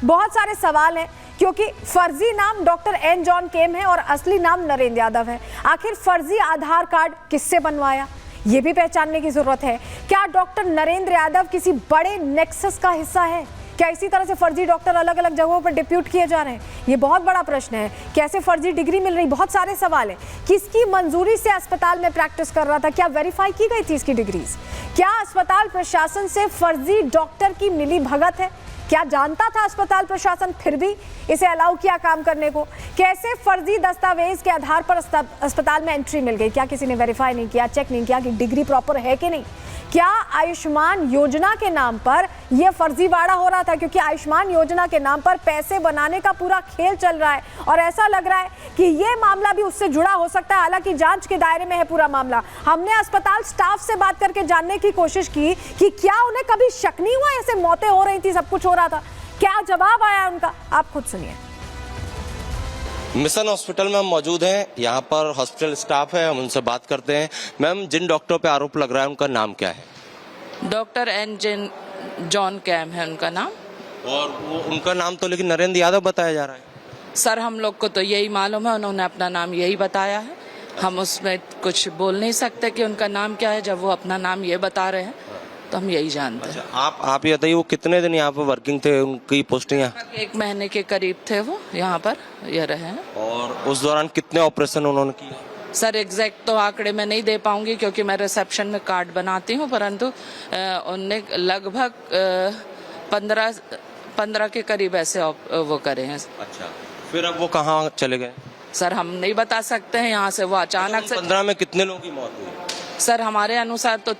बहुत सारे सवाल हैं क्योंकि फर्जी नाम डॉक्टर एन जॉन केम है और असली नाम नरेंद्र यादव है। आखिर फर्जी आधार कार्ड किससे बनवाया, ये भी पहचानने की जरूरत है। क्या डॉक्टर नरेंद्र यादव किसी बड़े नेक्सस का हिस्सा है? क्या इसी तरह से फर्जी डॉक्टर अलग अलग जगहों पर डिप्यूट किए जा रहे हैं? ये बहुत बड़ा प्रश्न है। कैसे फर्जी डिग्री मिल रही, बहुत सारे सवाल हैं। किसकी मंजूरी से अस्पताल में प्रैक्टिस कर रहा था? क्या वेरीफाई की गई थी इसकी डिग्रीज? क्या अस्पताल प्रशासन से फर्जी डॉक्टर की मिली भगत है? क्या जानता था अस्पताल प्रशासन फिर भी इसे अलाउ किया काम करने को? कैसे फर्जी दस्तावेज के आधार पर अस्पताल में एंट्री मिल गई? क्या किसी ने वेरीफाई नहीं किया, चेक नहीं किया कि डिग्री प्रॉपर है कि नहीं? क्या आयुष्मान योजना के नाम पर यह फर्जीवाड़ा हो रहा था? क्योंकि आयुष्मान योजना के नाम पर पैसे बनाने का पूरा खेल चल रहा है और ऐसा लग रहा है कि यह मामला भी उससे जुड़ा हो सकता है। हालांकि जांच के दायरे में है पूरा मामला। हमने अस्पताल स्टाफ से बात करके जानने की कोशिश की कि क्या उन्हें कभी शक नहीं हुआ, ऐसे मौतें हो रही थी, सब कुछ हो रहा था? क्या जवाब आया उनका, आप खुद सुनिए। मिशन हॉस्पिटल में हम मौजूद हैं। यहाँ पर हॉस्पिटल स्टाफ है, हम उनसे बात करते हैं। मैम, जिन डॉक्टरों पे आरोप लग रहा है उनका नाम क्या है? डॉक्टर एन जॉन कैम है उनका नाम। और वो उनका नाम तो लेकिन नरेंद्र यादव बताया जा रहा है। सर, हम लोग को तो यही मालूम है, उन्होंने अपना नाम यही बताया है। हम उसमें कुछ बोल नहीं सकते कि उनका नाम क्या है। जब वो अपना नाम ये बता रहे हैं तो हम यही जानते हैं। आप ये बताइए, वो कितने दिन यहाँ पर वर्किंग थे, उनकी पोस्टिंग? 1 महीने के करीब थे वो यहाँ पर, ये रहे हैं। और उस दौरान कितने ऑपरेशन उन्होंने किए? सर, एग्जैक्ट तो आंकड़े में नहीं दे पाऊंगी क्योंकि मैं रिसेप्शन में कार्ड बनाती हूँ, परंतु उनने लगभग 15 के करीब ऐसे वो करे हैं। अच्छा, फिर अब वो कहाँ चले गए? सर, हम नहीं बता सकते हैं। यहाँ से वो अचानक से 15 में कितने लोगों की मौत हुई? सर, हमारे अनुसार तो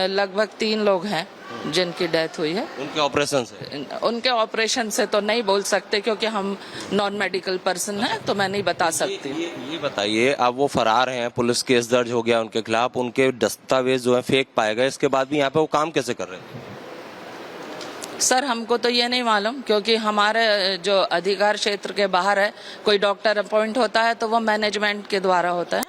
लगभग 3 लोग हैं जिनकी डेथ हुई है। उनके ऑपरेशन से? उनके ऑपरेशन से तो नहीं बोल सकते क्योंकि हम नॉन मेडिकल पर्सन हैं, तो मैं नहीं बता सकती। ये बताइए, अब वो फरार हैं, पुलिस केस दर्ज हो गया उनके खिलाफ, उनके दस्तावेज जो है फेक पाए गए, इसके बाद भी यहाँ पे वो काम कैसे कर रहे थे? सर, हमको तो ये नहीं मालूम क्योंकि हमारे जो अधिकार क्षेत्र के बाहर है, कोई डॉक्टर अपॉइंट होता है तो वो मैनेजमेंट के द्वारा होता है।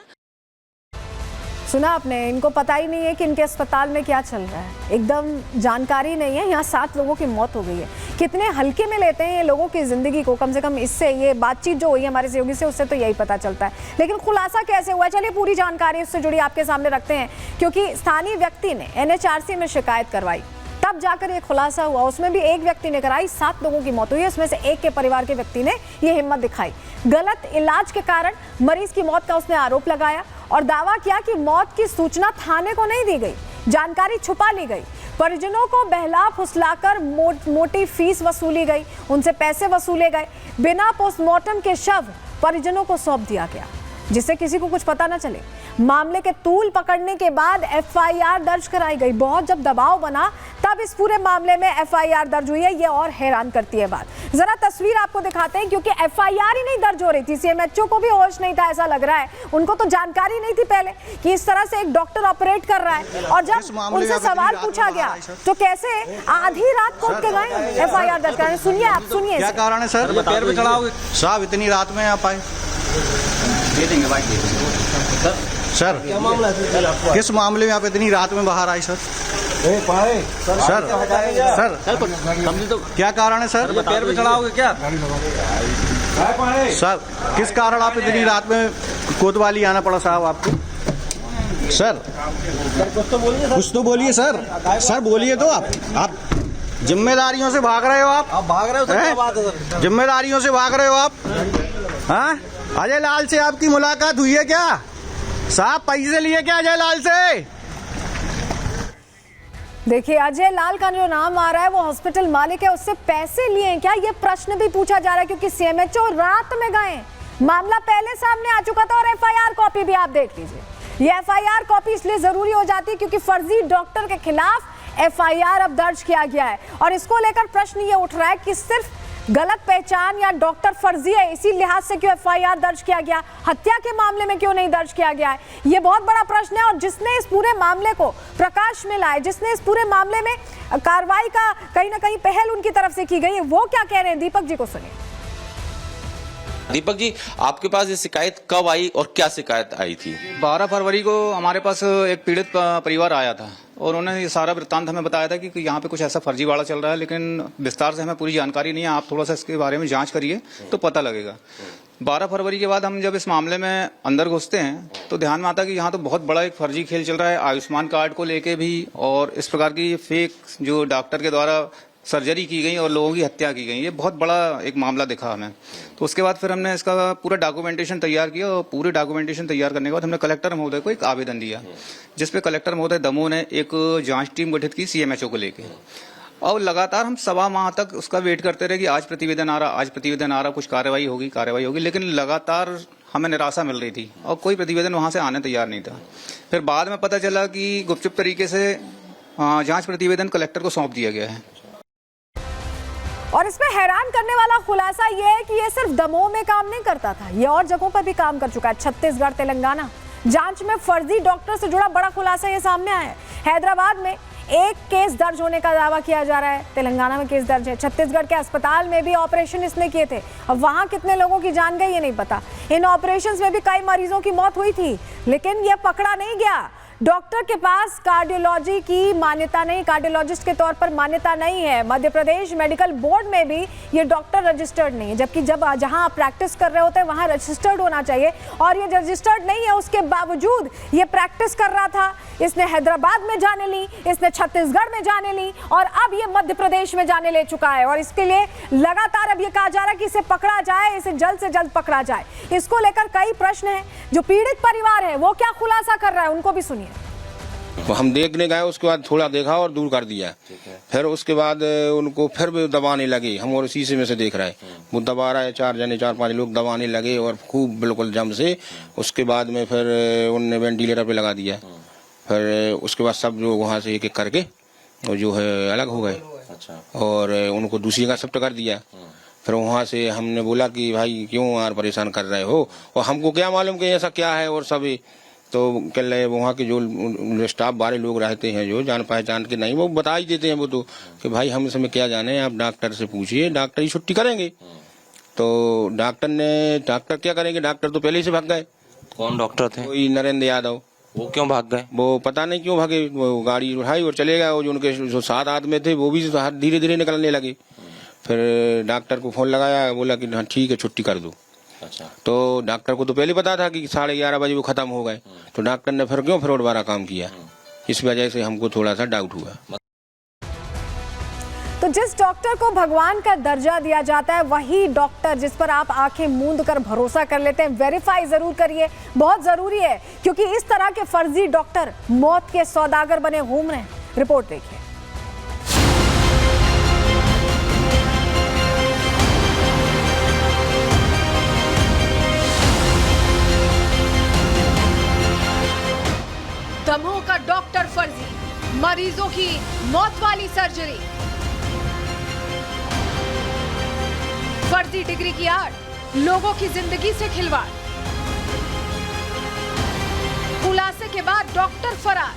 सुना आपने, इनको पता ही नहीं है कि इनके अस्पताल में क्या चल रहा है, एकदम जानकारी नहीं है। यहाँ 7 लोगों की मौत हो गई है। कितने हल्के में लेते हैं ये लोगों की जिंदगी को, कम से कम इससे ये बातचीत जो हुई है हमारे सहयोगी से, उससे तो यही पता चलता है। लेकिन खुलासा कैसे हुआ, चलिए पूरी जानकारी उससे जुड़ी आपके सामने रखते हैं। क्योंकि स्थानीय व्यक्ति ने NHRC में शिकायत करवाई, तब जाकर ये खुलासा हुआ। उसमें भी एक व्यक्ति ने कराई, 7 लोगों की मौत हुई है। उसमें से एक के परिवार के व्यक्ति ने ये हिम्मत दिखाई। गलत इलाज के कारण मरीज की मौत का उसने आरोप लगाया और दावा किया कि मौत की सूचना थाने को नहीं दी गई, जानकारी छुपा ली गई। परिजनों को बहला फुसलाकर मोटी फीस वसूली गई, उनसे पैसे वसूले गए। बिना पोस्टमार्टम के शव परिजनों को सौंप दिया गया जिससे किसी को कुछ पता न चले। मामले के तूल पकड़ने के बाद FIR दर्ज कराई गई। बहुत जब दबाव बना तब इस पूरे मामले में FIR दर्ज हुई है। ये और हैरान करती है बात। जरा तस्वीर आपको दिखाते हैं क्योंकि FIR ही नहीं दर्ज हो रही थी। CMHO को भी होश नहीं था, ऐसा लग रहा है। उनको तो जानकारी नहीं थी पहले कि इस तरह से एक डॉक्टर ऑपरेट कर रहा है। और जब उनसे सवाल पूछा गया तो कैसे आधी रात को उठ के गए FIR दर्ज कराने। सुनिए, आप सुनिए। क्या कारण है सर? पैर पे चढ़ाओगे साहब, इतनी रात में आप आए? दे देंगे बाइक, दे देंगे सर। क्या मामला है? किस मामले में आप इतनी रात में बाहर आए सर? सर तो क्या कारण है सर? पैर पे चढ़ाओगे क्या सर? किस कारण आप इतनी रात में कोतवाली आना पड़ा साहब आपको? सर कुछ तो बोलिए सर। सर बोलिए तो। आप जिम्मेदारियों से भाग रहे हो। आप भाग रहे हो सर? क्या बात है सर? जिम्मेदारियों से भाग रहे हो आप? हाँ, अजय लाल से आपकी मुलाकात हुई है क्या साहब? पैसे लिए क्या अजय लाल से? देखिए, अजय लाल का जो नाम आ रहा है वो हॉस्पिटल मालिक है, उससे पैसे लिए हैं क्या, ये प्रश्न भी पूछा जा रहा है। क्योंकि CMHO रात में गए, मामला पहले सामने आ चुका था। और FIR कॉपी भी आप देख लीजिए। ये FIR कॉपी इसलिए जरूरी हो जाती है क्योंकि फर्जी डॉक्टर के खिलाफ FIR अब दर्ज किया गया है। और इसको लेकर प्रश्न ये उठ रहा है कि सिर्फ गलत पहचान या डॉक्टर फर्जी है इसी लिहाज से क्यों FIR दर्ज किया गया, हत्या के मामले में क्यों नहीं दर्ज किया गया है? ये बहुत बड़ा प्रश्न है। और जिसने इस पूरे मामले को प्रकाश में लाए, जिसने इस पूरे मामले में कार्रवाई का कहीं ना कहीं पहल उनकी तरफ से की गई है, वो क्या कह रहे हैं, दीपक जी को सुनिए। दीपक जी, आपके पास ये शिकायत कब आई और क्या शिकायत आई थी? 12 फरवरी को हमारे पास एक पीड़ित परिवार आया था और उन्होंने ये सारा वृत्तांत हमें बताया था कि यहाँ पे कुछ ऐसा फर्जीवाड़ा चल रहा है, लेकिन विस्तार से हमें पूरी जानकारी नहीं है। आप थोड़ा सा इसके बारे में जांच करिए तो पता लगेगा। 12 फरवरी के बाद हम जब इस मामले में अंदर घुसते हैं तो ध्यान में आता है कि यहाँ तो बहुत बड़ा एक फर्जी खेल चल रहा है, आयुष्मान कार्ड को लेके भी, और इस प्रकार की फेक जो डॉक्टर के द्वारा सर्जरी की गई और लोगों की हत्या की गई, ये बहुत बड़ा एक मामला दिखा हमें। तो उसके बाद फिर हमने इसका पूरा डॉक्यूमेंटेशन तैयार किया, और पूरे डॉक्यूमेंटेशन तैयार करने के बाद हमने कलेक्टर महोदय को एक आवेदन दिया, जिसपे कलेक्टर महोदय दमोह ने एक जांच टीम गठित की CMHO को लेके। और लगातार हम 1.25 माह तक उसका वेट करते रहे कि आज प्रतिवेदन आ रहा, कुछ कार्रवाई होगी, लेकिन लगातार हमें निराशा मिल रही थी और कोई प्रतिवेदन वहां से आने तैयार नहीं था। फिर बाद में पता चला कि गुपचुप तरीके से जांच प्रतिवेदन कलेक्टर को सौंप दिया गया है। और इसमें हैरान करने वाला खुलासा यह है कि ये सिर्फ दमोह में काम नहीं करता था, ये और जगहों पर भी काम कर चुका है। छत्तीसगढ़, तेलंगाना जांच में फर्जी डॉक्टर से जुड़ा बड़ा खुलासा ये सामने आया है। हैदराबाद में एक केस दर्ज होने का दावा किया जा रहा है, तेलंगाना में केस दर्ज है। छत्तीसगढ़ के अस्पताल में भी ऑपरेशन इसने किए थे। अब वहां कितने लोगों की जान गई ये नहीं पता। इन ऑपरेशंस में भी कई मरीजों की मौत हुई थी, लेकिन ये पकड़ा नहीं गया। डॉक्टर के पास कार्डियोलॉजी की मान्यता नहीं, कार्डियोलॉजिस्ट के तौर पर मान्यता नहीं है। मध्य प्रदेश मेडिकल बोर्ड में भी ये डॉक्टर रजिस्टर्ड नहीं है, जबकि जब जहां आप प्रैक्टिस कर रहे होते हैं वहां रजिस्टर्ड होना चाहिए, और ये रजिस्टर्ड नहीं है। उसके बावजूद ये प्रैक्टिस कर रहा था। इसने हैदराबाद में जाने ली, इसने छत्तीसगढ़ में जाने ली, और अब ये मध्य प्रदेश में जाने ले चुका है। और इसके लिए लगातार अब ये कहा जा रहा है कि इसे पकड़ा जाए, इसे जल्द से जल्द पकड़ा जाए। इसको लेकर कई प्रश्न हैं। जो पीड़ित परिवार है वो क्या खुलासा कर रहा है, उनको भी सुनिए। हम देखने गए, उसके बाद थोड़ा देखा और दूर कर दिया। फिर उसके बाद उनको फिर भी दबाने लगे, हम और शीशे में से देख रहे हैं वो दबा रहा है। 4-5 लोग दबाने लगे और खूब बिल्कुल जम से। उसके बाद में फिर उनने वेंटिलेटर पे लगा दिया। फिर उसके बाद सब लोग वहाँ से एक एक करके और जो है अलग हो गए। अच्छा। और उनको दूसरी जगह शिफ्ट कर दिया। फिर वहाँ से हमने बोला कि भाई क्यों यार परेशान कर रहे हो, और हमको क्या मालूम कि ऐसा क्या है। और सभी तो कह रहे वहाँ के जो स्टाफ वाले लोग रहते हैं, जो जान पहचान के नहीं, वो बता ही देते हैं वो तो कि भाई हम इसमें क्या जाने, आप डॉक्टर से पूछिए, डॉक्टर ही छुट्टी करेंगे। तो डॉक्टर क्या करेंगे, डॉक्टर तो पहले ही से भाग गए। कौन डॉक्टर थे? कोई नरेंद्र यादव। वो क्यों भाग गए? वो पता नहीं क्यों भागे, वो गाड़ी उठाई और चले गए। जो उनके जो 7 आदमी थे वो भी धीरे धीरे निकलने लगे। फिर डॉक्टर को फोन लगाया, बोला कि हाँ ठीक है छुट्टी कर दो। अच्छा। तो डॉक्टर को तो पहले पता था कि 11:30 बजे वो खत्म हो गए। तो डॉक्टर ने फिर क्यों दोबारा काम किया, इस वजह से हमको थोड़ा सा डाउट हुआ। तो जिस डॉक्टर को भगवान का दर्जा दिया जाता है, वही डॉक्टर जिस पर आप आंखें मूंद कर भरोसा कर लेते हैं, वेरीफाई जरूर करिए, बहुत जरूरी है। क्योंकि इस तरह के फर्जी डॉक्टर मौत के सौदागर बने घूम रहे हैं। रिपोर्ट देखिए। दमोह का डॉक्टर फर्जी, मरीजों की मौत वाली सर्जरी, फर्जी डिग्री की आड़, लोगों की जिंदगी से खिलवाड़। खुलासे के बाद डॉक्टर फरार,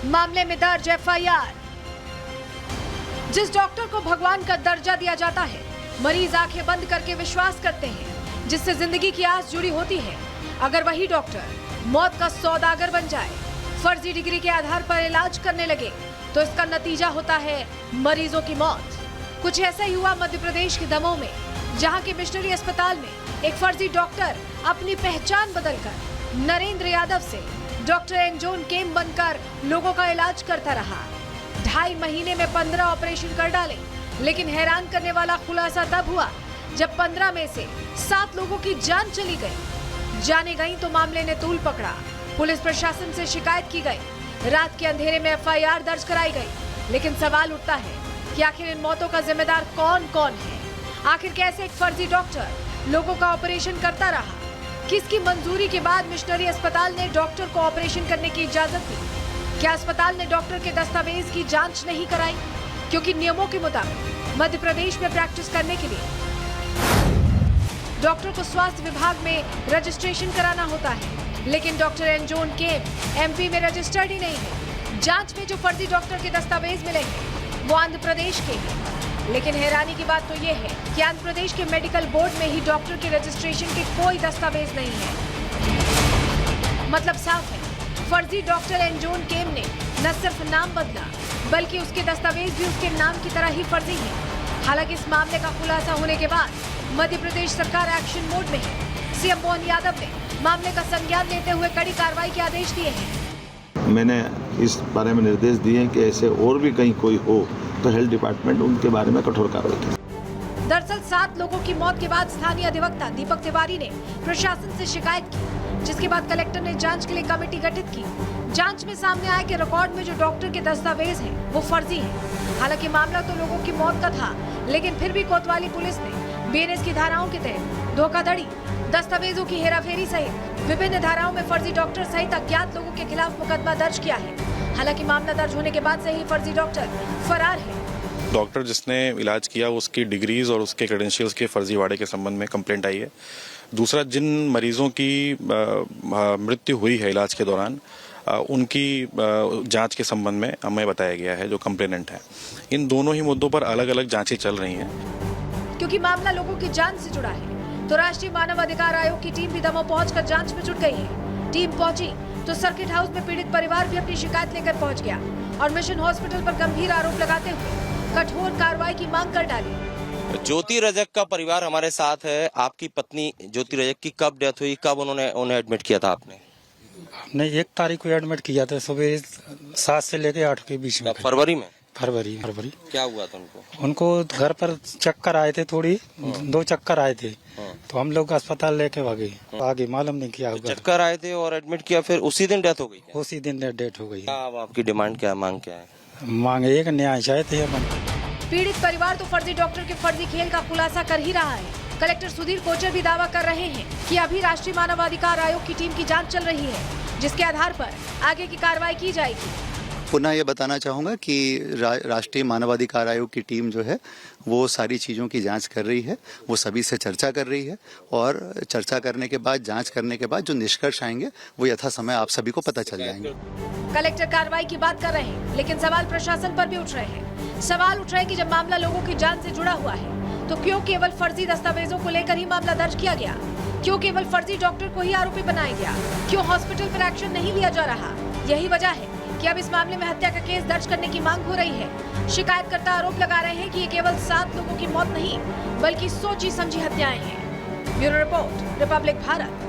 मामले में दर्ज FIR। जिस डॉक्टर को भगवान का दर्जा दिया जाता है, मरीज आंखें बंद करके विश्वास करते हैं, जिससे जिंदगी की आस जुड़ी होती है। अगर वही डॉक्टर मौत का सौदागर बन जाए, फर्जी डिग्री के आधार पर इलाज करने लगे, तो इसका नतीजा होता है मरीजों की मौत। कुछ ऐसा ही हुआ मध्य प्रदेश के दमोह में, जहां के मिशनरी अस्पताल में एक फर्जी डॉक्टर अपनी पहचान बदलकर नरेंद्र यादव से डॉक्टर एंजोन केम बनकर लोगों का इलाज करता रहा। 2.5 महीने में 15 ऑपरेशन कर डाले। लेकिन हैरान करने वाला खुलासा तब हुआ जब 15 में से 7 लोगों की जान चली गई। जाने गई तो मामले ने तूल पकड़ा। पुलिस प्रशासन से शिकायत की गई, रात के अंधेरे में FIR दर्ज कराई गई। लेकिन सवाल उठता है कि आखिर इन मौतों का जिम्मेदार कौन कौन है? आखिर कैसे एक फर्जी डॉक्टर लोगों का ऑपरेशन करता रहा? किसकी मंजूरी के बाद मिशनरी अस्पताल ने डॉक्टर को ऑपरेशन करने की इजाजत दी? क्या अस्पताल ने डॉक्टर के दस्तावेज की जांच नहीं कराई? क्योंकि नियमों के मुताबिक मध्य प्रदेश में प्रैक्टिस करने के लिए डॉक्टर को स्वास्थ्य विभाग में रजिस्ट्रेशन कराना होता है। लेकिन डॉक्टर एंजोन केम MP में रजिस्टर्ड ही नहीं है। जांच में जो फर्जी डॉक्टर के दस्तावेज मिले हैं वो आंध्र प्रदेश के हैं। लेकिन हैरानी की बात तो ये है कि आंध्र प्रदेश के मेडिकल बोर्ड में ही डॉक्टर के रजिस्ट्रेशन के कोई दस्तावेज नहीं है। मतलब साफ है, फर्जी डॉक्टर एंजोन केम ने न सिर्फ नाम बदला बल्कि उसके दस्तावेज भी उसके नाम की तरह ही फर्जी हैं। हालांकि इस मामले का खुलासा होने के बाद मध्य प्रदेश सरकार एक्शन मोड में है। सीएम मोहन यादव ने मामले का संज्ञान लेते हुए कड़ी कार्रवाई के आदेश दिए हैं। मैंने इस बारे में निर्देश दिए हैं कि ऐसे और भी कहीं कोई हो तो हेल्थ डिपार्टमेंट उनके बारे में कठोर कार्रवाई करे। दरअसल 7 लोगों की मौत के बाद स्थानीय अधिवक्ता दीपक तिवारी ने प्रशासन से शिकायत की, जिसके बाद कलेक्टर ने जांच के लिए कमेटी गठित की। जांच में सामने आया कि रिकॉर्ड में जो डॉक्टर के दस्तावेज हैं वो फर्जी हैं। हालांकि मामला तो लोगों की मौत का था, लेकिन फिर भी कोतवाली पुलिस ने बीएनएस की धाराओं के तहत धोखाधड़ी, दस्तावेजों की हेराफेरी सहित विभिन्न धाराओं में फर्जी डॉक्टर सहित अज्ञात लोगों के खिलाफ मुकदमा दर्ज किया है। हालांकि मामला दर्ज होने के बाद से ही फर्जी डॉक्टर फरार है। डॉक्टर जिसने इलाज किया उसकी डिग्रीज और उसके क्रेडेंशियल्स के फर्जीवाड़े के संबंध में कंप्लेंट आई है। दूसरा, जिन मरीजों की मृत्यु हुई है इलाज के दौरान उनकी जांच के संबंध में हमें बताया गया है जो कंप्लेनेंट है। इन दोनों ही मुद्दों पर अलग अलग जांचें चल रही हैं। क्योंकि मामला लोगों की जान से जुड़ा है तो राष्ट्रीय मानव अधिकार आयोग की टीम भी दमोह पहुंचकर जांच में जुट गई है। टीम पहुंची तो सर्किट हाउस में पीड़ित परिवार भी अपनी शिकायत लेकर पहुंच गया और मिशन हॉस्पिटल पर गंभीर आरोप लगाते हुए कठोर कार्रवाई की मांग कर डाली। ज्योति रजक का परिवार हमारे साथ है। आपकी पत्नी ज्योति रजक की कब डेथ हुई, कब उन्हें एडमिट किया था आपने? हमने 1 तारीख को एडमिट किया था, सुबह 7 से लेकर 8 के बीच में। फरवरी में? फरवरी। क्या हुआ था उनको? उनको घर पर चक्कर आए थे, थोड़ी 2 चक्कर आए थे, तो हम लोग अस्पताल लेके भागे। आगे मालूम नहीं क्या हुआ। चक्कर आए थे और एडमिट किया, फिर उसी दिन डेथ हो गई? उसी दिन डेथ हो गई। आपकी डिमांड क्या है, मांग क्या है? मांग एक न्याय चाहते हैं। पीड़ित परिवार तो फर्जी डॉक्टर के फर्जी खेल का खुलासा कर ही रहा है। कलेक्टर सुधीर कोचर भी दावा कर रहे हैं कि अभी राष्ट्रीय मानवाधिकार आयोग की टीम की जांच चल रही है, जिसके आधार पर आगे की कार्रवाई की जाएगी। पुनः ये बताना चाहूँगा कि राष्ट्रीय मानवाधिकार आयोग की टीम जो है वो सारी चीज़ों की जांच कर रही है, वो सभी से चर्चा कर रही है और चर्चा करने के बाद, जांच करने के बाद जो निष्कर्ष आएंगे वो यथा समय आप सभी को पता चल जाएंगे। कलेक्टर कार्रवाई की बात कर रहे हैं, लेकिन सवाल प्रशासन पर भी उठ रहे हैं। सवाल उठ रहे हैं कि जब मामला लोगों की जान से जुड़ा हुआ है तो क्यों केवल फर्जी दस्तावेजों को लेकर ही मामला दर्ज किया गया? क्यों केवल फर्जी डॉक्टर को ही आरोपी बनाया गया? क्यों हॉस्पिटल पर एक्शन नहीं लिया जा रहा? यही वजह है कि अब इस मामले में हत्या का केस दर्ज करने की मांग हो रही है। शिकायतकर्ता आरोप लगा रहे हैं कि ये केवल 7 लोगों की मौत नहीं बल्कि सोची समझी हत्याएं हैं। Bureau report, Republic Bharat.